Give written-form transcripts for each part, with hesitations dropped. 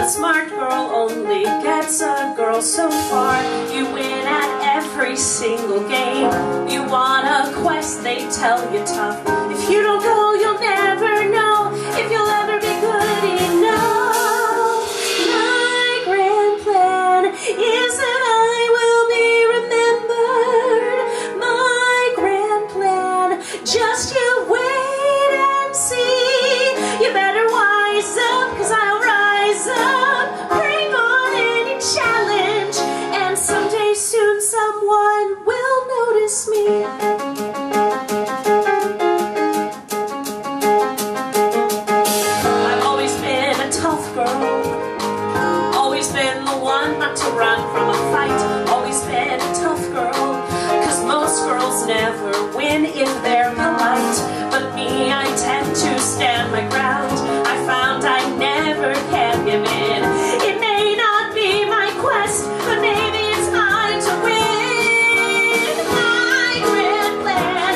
A smart girl only gets a girl so far. You win at every single game. You want a quest, they tell you tough. If you don't go, you'll never know if you'll ever be good enough. My grand plan is that I will be remembered. My grand plan, just you wait and see. You better wise up, 'cause I'll rise up. Bring on any challenge, and someday soon someone will notice me. I've always been a tough girl, always been the one not to run from a fight. Always been a tough girl, 'cause most girls never win if they're polite. But me, I tend to stand my ground. I found I never can give in. It may not be my quest, but maybe it's mine to win. My grand plan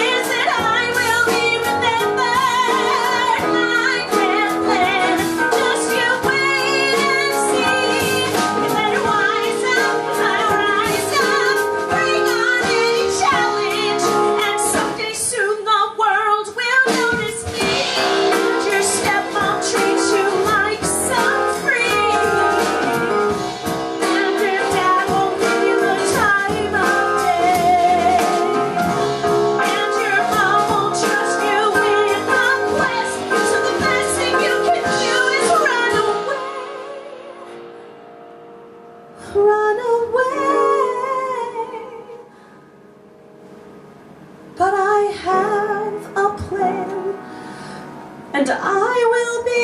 is that I will be remembered. My grand plan, just you wait and see. You better wise up, 'cause I'll rise up. Bring on any challenge, and someday soon the world will notice me. Your stepmom treats you like some free, and your dad won't give you the time of day, and your mom won't trust you with a quest. So the best thing you can do is run away. Run away. But I have a plan, and I will be